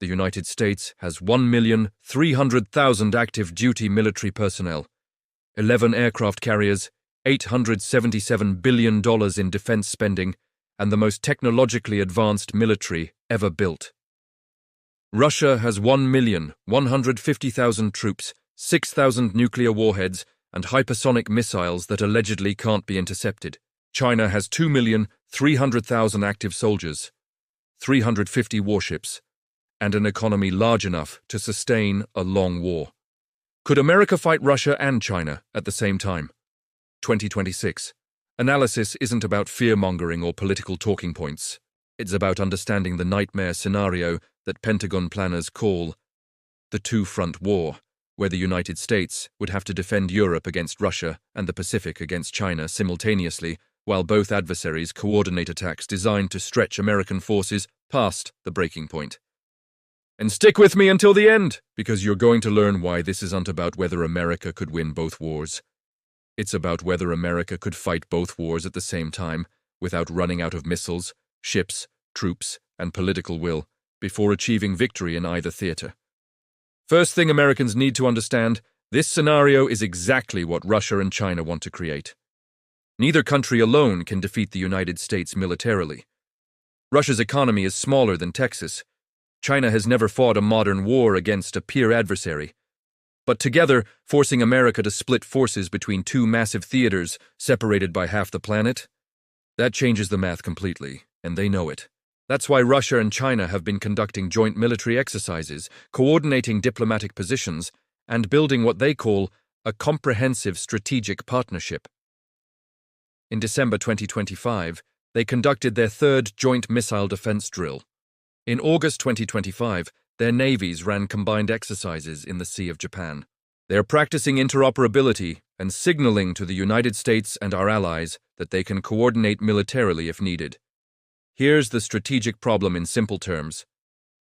The United States has 1,300,000 active duty military personnel, 11 aircraft carriers, $877 billion in defense spending, and the most technologically advanced military ever built. Russia has 1,150,000 troops, 6,000 nuclear warheads, and hypersonic missiles that allegedly can't be intercepted. China has 2,300,000 active soldiers, 350 warships, and an economy large enough to sustain a long war. Could America fight Russia and China at the same time? 2026. Analysis isn't about fear-mongering or political talking points. It's about understanding the nightmare scenario that Pentagon planners call the two-front war, where the United States would have to defend Europe against Russia and the Pacific against China simultaneously, while both adversaries coordinate attacks designed to stretch American forces past the breaking point. And stick with me until the end, because you're going to learn why this isn't about whether America could win both wars. It's about whether America could fight both wars at the same time, without running out of missiles, ships, troops, and political will, before achieving victory in either theater. First thing Americans need to understand, this scenario is exactly what Russia and China want to create. Neither country alone can defeat the United States militarily. Russia's economy is smaller than Texas. China has never fought a modern war against a peer adversary. But together, forcing America to split forces between two massive theaters separated by half the planet, that changes the math completely, and they know it. That's why Russia and China have been conducting joint military exercises, coordinating diplomatic positions, and building what they call a comprehensive strategic partnership. In December 2025, they conducted their third joint missile defense drill. In August 2025, their navies ran combined exercises in the Sea of Japan. They are practicing interoperability and signaling to the United States and our allies that they can coordinate militarily if needed. Here's the strategic problem in simple terms.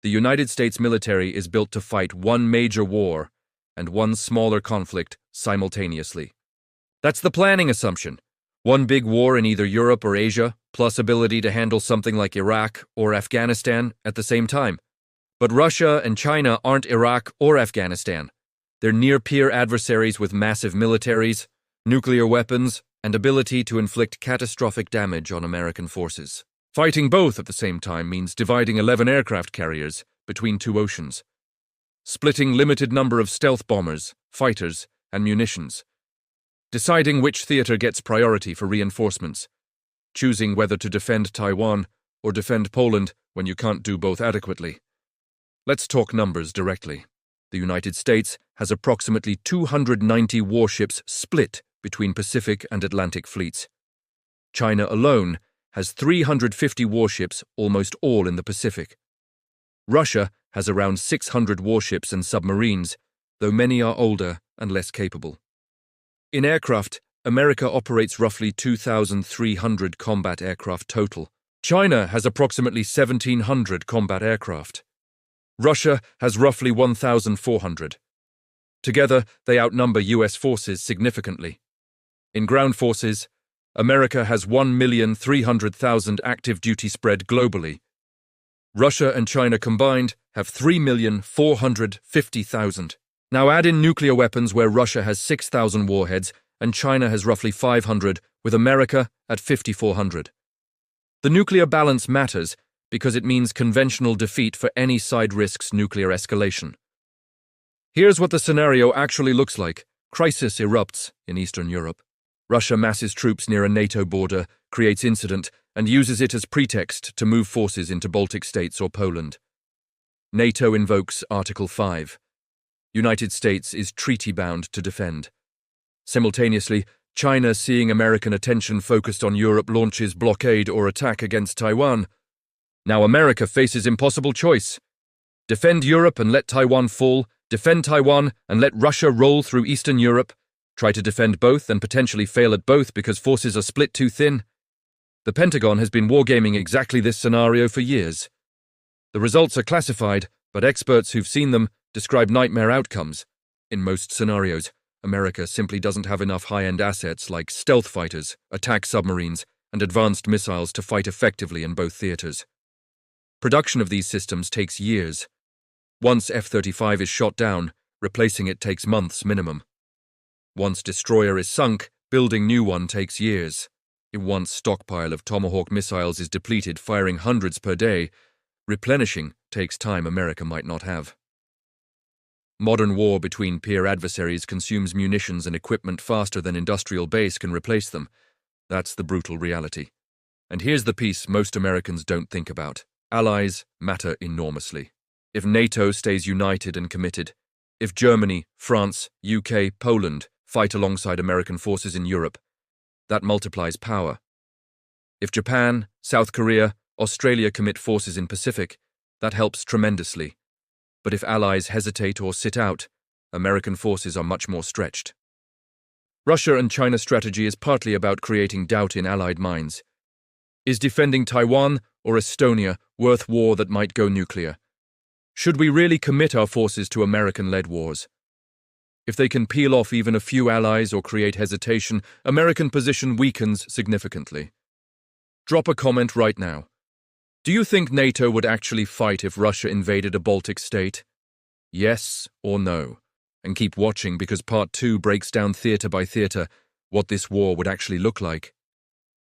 The United States military is built to fight one major war and one smaller conflict simultaneously. That's the planning assumption. One big war in either Europe or Asia, plus ability to handle something like Iraq or Afghanistan at the same time. But Russia and China aren't Iraq or Afghanistan. They're near-peer adversaries with massive militaries, nuclear weapons, and ability to inflict catastrophic damage on American forces. Fighting both at the same time means dividing 11 aircraft carriers between two oceans, splitting limited number of stealth bombers, fighters, and munitions, deciding which theater gets priority for reinforcements, choosing whether to defend Taiwan or defend Poland when you can't do both adequately. Let's talk numbers directly. The United States has approximately 290 warships split between Pacific and Atlantic fleets. China alone has 350 warships, almost all in the Pacific. Russia has around 600 warships and submarines, though many are older and less capable. In aircraft, America operates roughly 2,300 combat aircraft total. China has approximately 1,700 combat aircraft. Russia has roughly 1,400. Together, they outnumber US forces significantly. In ground forces, America has 1,300,000 active duty spread globally. Russia and China combined have 3,450,000. Now add in nuclear weapons where Russia has 6,000 warheads and China has roughly 500, with America at 5,400. The nuclear balance matters because it means conventional defeat for any side risks nuclear escalation. Here's what the scenario actually looks like. Crisis erupts in Eastern Europe. Russia masses troops near a NATO border, creates incident, and uses it as pretext to move forces into Baltic states or Poland. NATO invokes Article 5. United States is treaty-bound to defend. Simultaneously, China, seeing American attention focused on Europe, launches blockade or attack against Taiwan. Now America faces impossible choice. Defend Europe and let Taiwan fall, defend Taiwan and let Russia roll through Eastern Europe, try to defend both and potentially fail at both because forces are split too thin. The Pentagon has been wargaming exactly this scenario for years. The results are classified, but experts who've seen them describe nightmare outcomes. In most scenarios, America simply doesn't have enough high-end assets like stealth fighters, attack submarines, and advanced missiles to fight effectively in both theaters. Production of these systems takes years, Once F-35 is shot down, replacing it takes months minimum. Once destroyer is sunk, building new one takes years. If once stockpile of Tomahawk missiles is depleted, firing hundreds per day, replenishing takes time America might not have. Modern war between peer adversaries consumes munitions and equipment faster than industrial base can replace them. That's the brutal reality. And here's the piece most Americans don't think about. Allies matter enormously. If NATO stays united and committed, if Germany, France, UK, Poland fight alongside American forces in Europe, that multiplies power. If Japan, South Korea, Australia commit forces in Pacific, that helps tremendously. But if allies hesitate or sit out, American forces are much more stretched. Russia and China's strategy is partly about creating doubt in allied minds. Is defending Taiwan or Estonia worth war that might go nuclear? Should we really commit our forces to American-led wars? If they can peel off even a few allies or create hesitation, American position weakens significantly. Drop a comment right now. Do you think NATO would actually fight if Russia invaded a Baltic state? Yes or no? And keep watching because Part 2 breaks down theater by theater what this war would actually look like.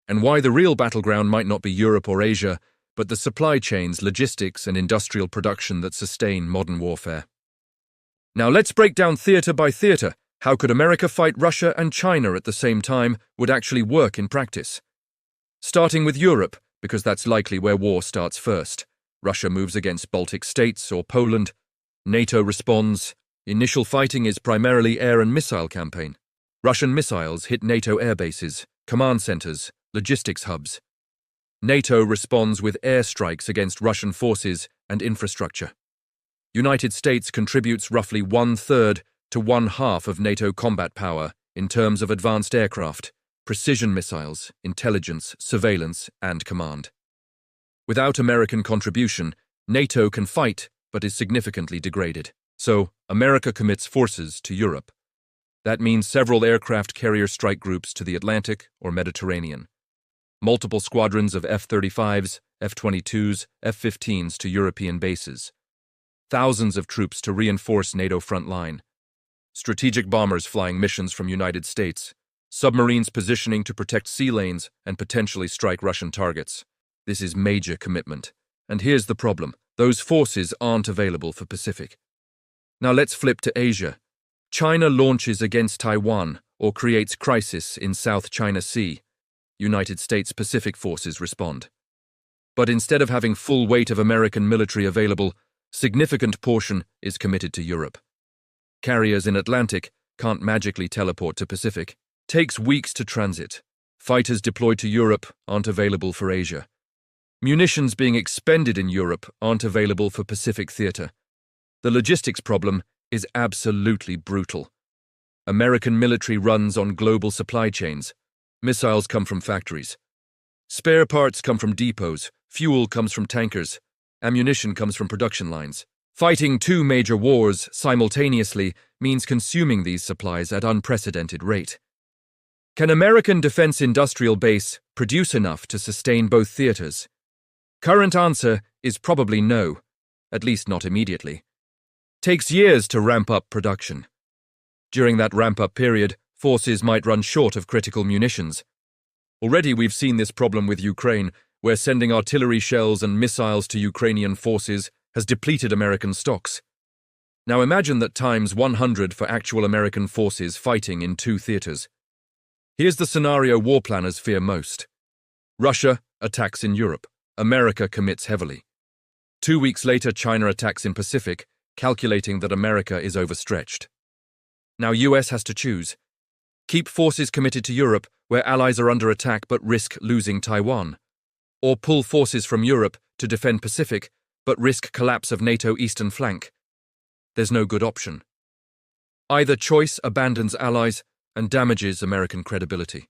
And why the real battleground might not be Europe or Asia, but the supply chains, logistics, and industrial production that sustain modern warfare. Now let's break down theater by theater. How could America fight Russia and China at the same time would actually work in practice? Starting with Europe, because that's likely where war starts first. Russia moves against Baltic states or Poland. NATO responds. Initial fighting is primarily air and missile campaign. Russian missiles hit NATO air bases, command centers, logistics hubs. NATO responds with airstrikes against Russian forces and infrastructure. United States contributes roughly 1/3 to 1/2 of NATO combat power in terms of advanced aircraft, precision missiles, intelligence, surveillance, and command. Without American contribution, NATO can fight but is significantly degraded. So, America commits forces to Europe. That means several aircraft carrier strike groups to the Atlantic or Mediterranean. Multiple squadrons of F-35s, F-22s, F-15s to European bases. Thousands of troops to reinforce NATO front line. Strategic bombers flying missions from United States. Submarines positioning to protect sea lanes and potentially strike Russian targets. This is major commitment. And here's the problem. Those forces aren't available for Pacific. Now let's flip to Asia. China launches against Taiwan or creates crisis in South China Sea. United States Pacific forces respond. But instead of having full weight of American military available, significant portion is committed to Europe. Carriers in Atlantic can't magically teleport to Pacific. Takes weeks to transit. Fighters deployed to Europe aren't available for Asia. Munitions being expended in Europe aren't available for Pacific theater. The logistics problem is absolutely brutal. American military runs on global supply chains. Missiles come from factories. Spare parts come from depots. Fuel comes from tankers. Ammunition comes from production lines. Fighting two major wars simultaneously means consuming these supplies at unprecedented rate. Can American defense industrial base produce enough to sustain both theaters? Current answer is probably no, at least not immediately. Takes years to ramp up production. During that ramp-up period, forces might run short of critical munitions. Already we've seen this problem with Ukraine, where sending artillery shells and missiles to Ukrainian forces has depleted American stocks. Now imagine that times 100 for actual American forces fighting in two theaters. Here's the scenario war planners fear most. Russia attacks in Europe. America commits heavily. 2 weeks later, China attacks in Pacific, calculating that America is overstretched. Now US has to choose. Keep forces committed to Europe, where allies are under attack but risk losing Taiwan. Or pull forces from Europe to defend Pacific, but risk collapse of NATO eastern flank. There's no good option. Either choice abandons allies and damages American credibility.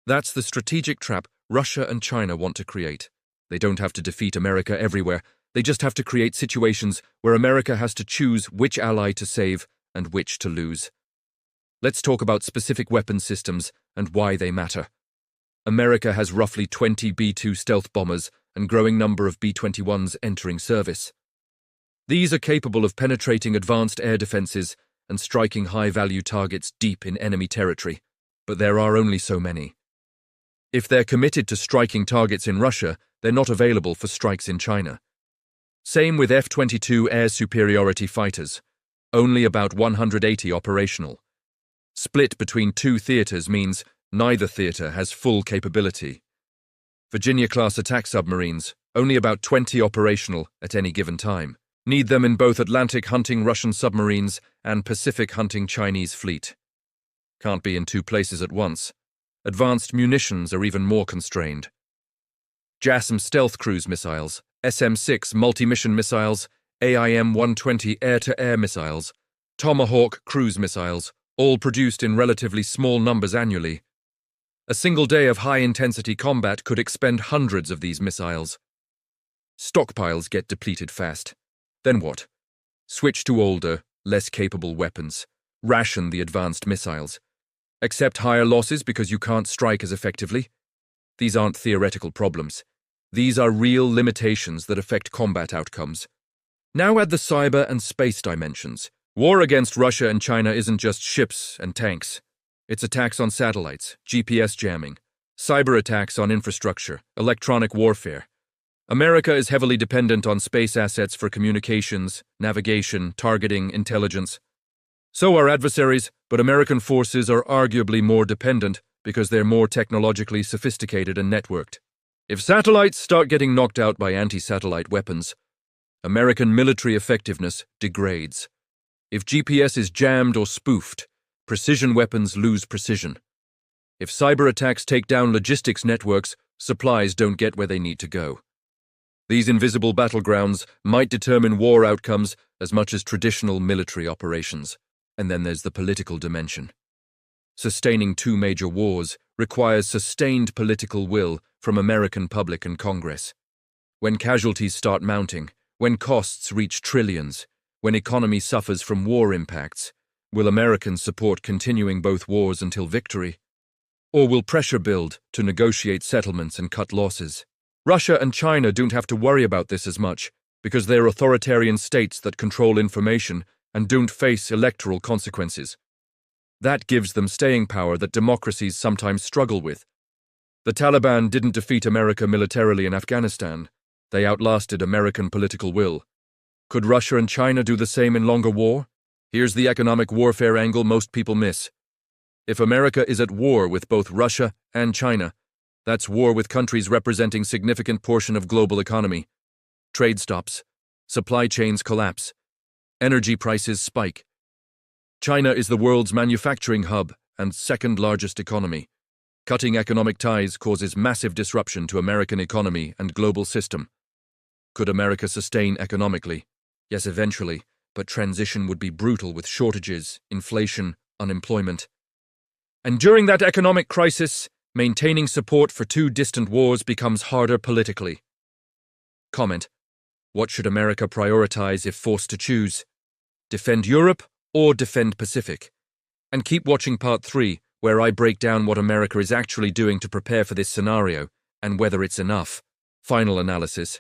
That's the strategic trap Russia and China want to create. They don't have to defeat America everywhere. They just have to create situations where America has to choose which ally to save and which to lose. Let's talk about specific weapon systems and why they matter. America has roughly 20 B-2 stealth bombers and growing number of B-21s entering service. These are capable of penetrating advanced air defenses and striking high-value targets deep in enemy territory, but there are only so many. If they're committed to striking targets in Russia, they're not available for strikes in China. Same with F-22 air superiority fighters, only about 180 operational. Split between two theaters means neither theater has full capability. Virginia-class attack submarines, only about 20 operational at any given time. Need them in both Atlantic-hunting Russian submarines and Pacific-hunting Chinese fleet. Can't be in two places at once. Advanced munitions are even more constrained. JASSM stealth cruise missiles, SM-6 multi-mission missiles, AIM-120 air-to-air missiles, Tomahawk cruise missiles, all produced in relatively small numbers annually. A single day of high-intensity combat could expend hundreds of these missiles. Stockpiles get depleted fast. Then what? Switch to older, less capable weapons. Ration the advanced missiles. Accept higher losses because you can't strike as effectively? These aren't theoretical problems. These are real limitations that affect combat outcomes. Now add the cyber and space dimensions. War against Russia and China isn't just ships and tanks. It's attacks on satellites, GPS jamming, cyber attacks on infrastructure, electronic warfare. America is heavily dependent on space assets for communications, navigation, targeting, intelligence. So are adversaries, but American forces are arguably more dependent because they're more technologically sophisticated and networked. If satellites start getting knocked out by anti-satellite weapons, American military effectiveness degrades. If GPS is jammed or spoofed, precision weapons lose precision. If cyber attacks take down logistics networks, supplies don't get where they need to go. These invisible battlegrounds might determine war outcomes as much as traditional military operations. And then there's the political dimension. Sustaining two major wars requires sustained political will from American public and Congress. When casualties start mounting, when costs reach trillions, when economy suffers from war impacts, will Americans support continuing both wars until victory? Or will pressure build to negotiate settlements and cut losses? Russia and China don't have to worry about this as much because they're authoritarian states that control information and don't face electoral consequences. That gives them staying power that democracies sometimes struggle with. The Taliban didn't defeat America militarily in Afghanistan. They outlasted American political will. Could Russia and China do the same in longer war? Here's the economic warfare angle most people miss. If America is at war with both Russia and China, that's war with countries representing significant portion of global economy. Trade stops. Supply chains collapse. Energy prices spike. China is the world's manufacturing hub and second largest economy. Cutting economic ties causes massive disruption to American economy and global system. Could America sustain economically? Yes, eventually, but transition would be brutal with shortages, inflation, unemployment. And during that economic crisis, maintaining support for two distant wars becomes harder politically. Comment: what should America prioritize if forced to choose? Defend Europe or defend Pacific? And keep watching part 3, where I break down what America is actually doing to prepare for this scenario and whether it's enough. Final analysis.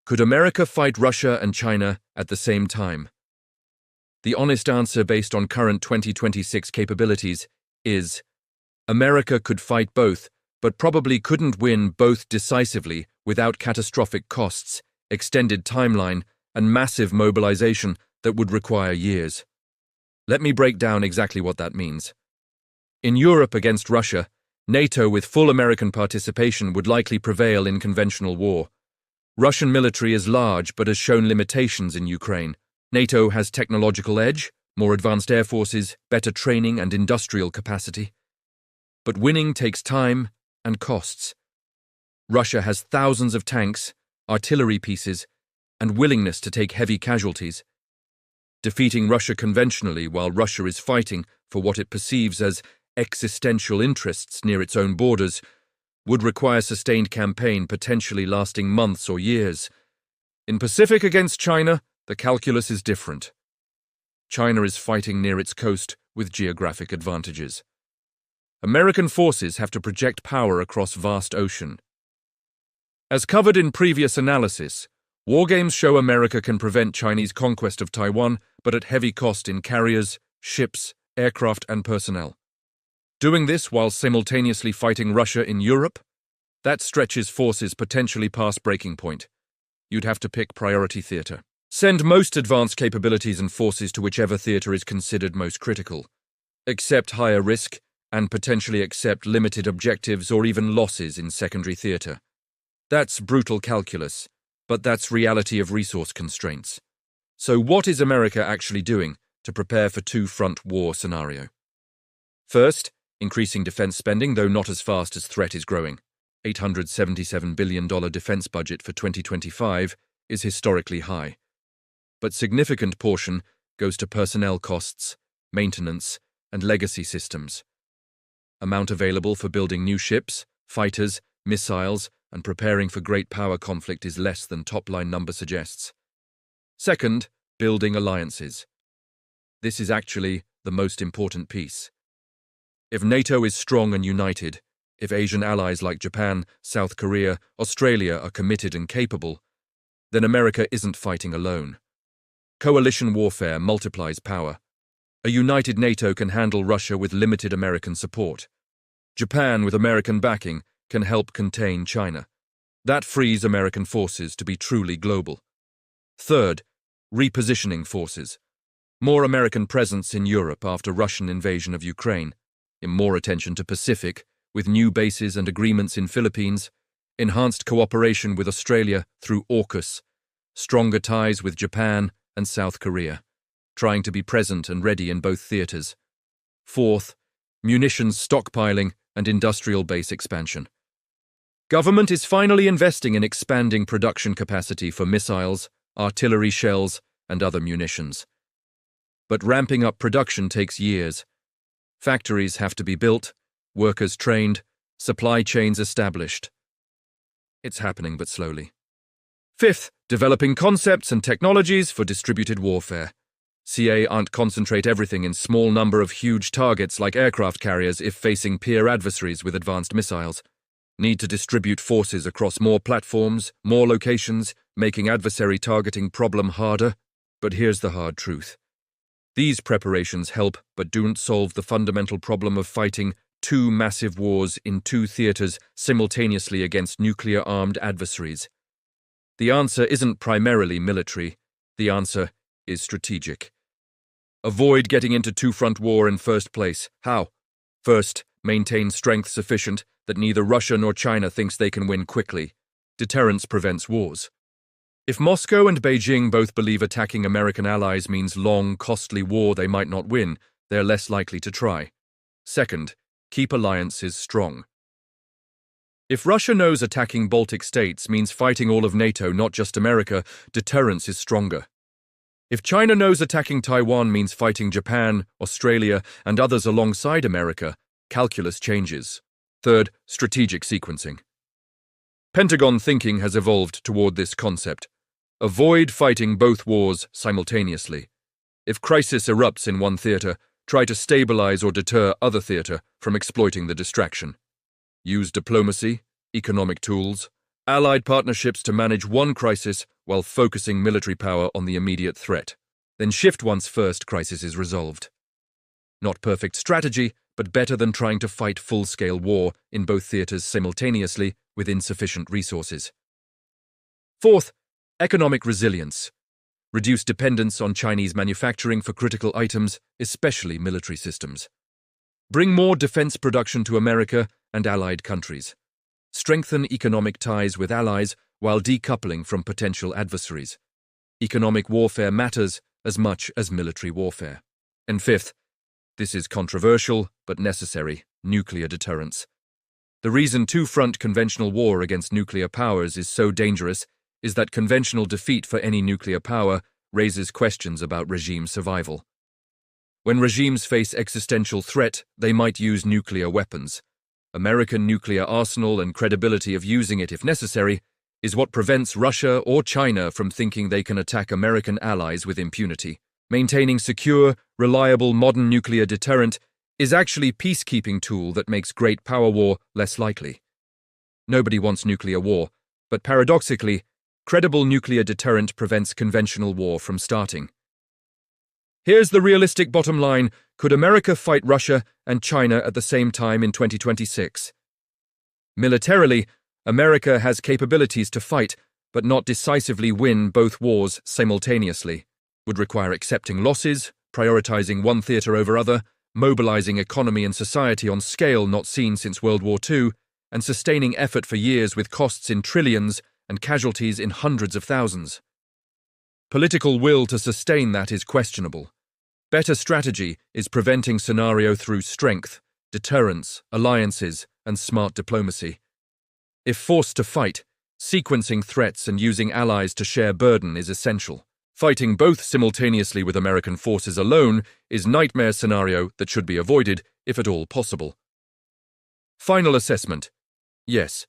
Could America fight Russia and China at the same time? The honest answer based on current 2026 capabilities is America could fight both, but probably couldn't win both decisively without catastrophic costs, extended timeline, and massive mobilization that would require years. Let me break down exactly what that means. In Europe against Russia, NATO with full American participation would likely prevail in conventional war. Russian military is large but has shown limitations in Ukraine. NATO has technological edge, more advanced air forces, better training and industrial capacity. But winning takes time and costs. Russia has thousands of tanks, artillery pieces, and willingness to take heavy casualties. Defeating Russia conventionally while Russia is fighting for what it perceives as existential interests near its own borders would require sustained campaign potentially lasting months or years. In Pacific against China, the calculus is different. China is fighting near its coast with geographic advantages. American forces have to project power across vast ocean. As covered in previous analysis, War games show America can prevent Chinese conquest of Taiwan, but at heavy cost in carriers, ships, aircraft, and personnel. Doing this while simultaneously fighting Russia in Europe? That stretches forces potentially past breaking point. You'd have to pick priority theater. Send most advanced capabilities and forces to whichever theater is considered most critical. Accept higher risk, and potentially accept limited objectives or even losses in secondary theater. That's brutal calculus, but that's reality of resource constraints. So what is America actually doing to prepare for two-front war scenario? First, increasing defense spending, though not as fast as threat is growing. $877 billion defense budget for 2025 is historically high. But significant portion goes to personnel costs, maintenance, and legacy systems. Amount available for building new ships, fighters, missiles, and preparing for great power conflict is less than top-line number suggests. Second, building alliances. This is actually the most important piece. If NATO is strong and united, if Asian allies like Japan, South Korea, Australia are committed and capable, then America isn't fighting alone. Coalition warfare multiplies power. A united NATO can handle Russia with limited American support. Japan, with American backing, can help contain China. That frees American forces to be truly global. Third, repositioning forces. More American presence in Europe after Russian invasion of Ukraine. More attention to Pacific, with new bases and agreements in Philippines. Enhanced cooperation with Australia through AUKUS. Stronger ties with Japan and South Korea. Trying to be present and ready in both theaters. Fourth, munitions stockpiling and industrial base expansion. Government is finally investing in expanding production capacity for missiles, artillery shells, and other munitions. But ramping up production takes years. Factories have to be built, workers trained, supply chains established. It's happening, but slowly. Fifth, developing concepts and technologies for distributed warfare. CA aren't concentrate everything in small number of huge targets like aircraft carriers if facing peer adversaries with advanced missiles. Need to distribute forces across more platforms, more locations, making adversary targeting problem harder. But here's the hard truth. These preparations help but don't solve the fundamental problem of fighting two massive wars in two theaters simultaneously against nuclear-armed adversaries. The answer isn't primarily military. The answer is strategic. Avoid getting into two-front war in first place. How? First, maintain strength sufficient that neither Russia nor China thinks they can win quickly. Deterrence prevents wars. If Moscow and Beijing both believe attacking American allies means long, costly war they might not win, they're less likely to try. Second, keep alliances strong. If Russia knows attacking Baltic states means fighting all of NATO, not just America, deterrence is stronger. If China knows attacking Taiwan means fighting Japan, Australia, and others alongside America, calculus changes. Third, strategic sequencing. Pentagon thinking has evolved toward this concept. Avoid fighting both wars simultaneously. If crisis erupts in one theater, try to stabilize or deter other theater from exploiting the distraction. Use diplomacy, economic tools, allied partnerships to manage one crisis while focusing military power on the immediate threat. Then shift once first crisis is resolved. Not perfect strategy, but better than trying to fight full-scale war in both theaters simultaneously with insufficient resources. Fourth, economic resilience. Reduce dependence on Chinese manufacturing for critical items, especially military systems. Bring more defense production to America and allied countries. Strengthen economic ties with allies while decoupling from potential adversaries. Economic warfare matters as much as military warfare. And fifth, this is controversial but necessary, nuclear deterrence. The reason two-front conventional war against nuclear powers is so dangerous is that conventional defeat for any nuclear power raises questions about regime survival. When regimes face existential threat, they might use nuclear weapons. American nuclear arsenal and credibility of using it if necessary is what prevents Russia or China from thinking they can attack American allies with impunity. Maintaining secure, reliable modern nuclear deterrent is actually a peacekeeping tool that makes great power war less likely. Nobody wants nuclear war, but paradoxically, Credible nuclear deterrent prevents conventional war from starting. Here's the realistic bottom line. Could America fight Russia and China at the same time in 2026? Militarily, America has capabilities to fight, but not decisively win both wars simultaneously. Would require accepting losses, prioritizing one theater over other, mobilizing economy and society on scale not seen since World War II, and sustaining effort for years with costs in trillions and casualties in hundreds of thousands. Political will to sustain that is questionable. Better strategy is preventing scenario through strength, deterrence, alliances, and smart diplomacy. If forced to fight, sequencing threats and using allies to share burden is essential. Fighting both simultaneously with American forces alone is nightmare scenario that should be avoided, if at all possible. Final assessment. Yes,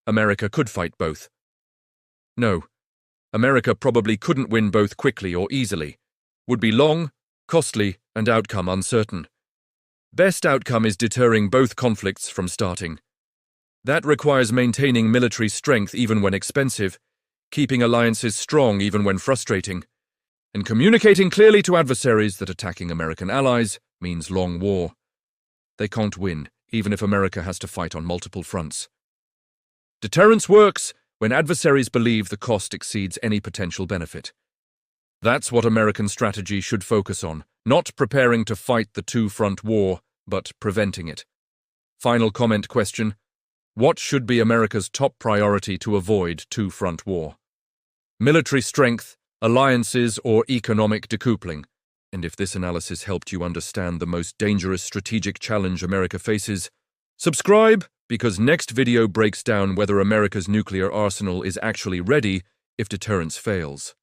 America could fight both. No, America probably couldn't win both quickly or easily. Would be long, costly, and outcome uncertain. Best outcome is deterring both conflicts from starting. That requires maintaining military strength even when expensive, keeping alliances strong even when frustrating, and communicating clearly to adversaries that attacking American allies means long war. They can't win, even if America has to fight on multiple fronts. Deterrence works when adversaries believe the cost exceeds any potential benefit. That's what American strategy should focus on, not preparing to fight the two-front war, but preventing it. Final comment question. What should be America's top priority to avoid two-front war? Military strength, alliances, or economic decoupling? And if this analysis helped you understand the most dangerous strategic challenge America faces, subscribe, because next video breaks down whether America's nuclear arsenal is actually ready if deterrence fails.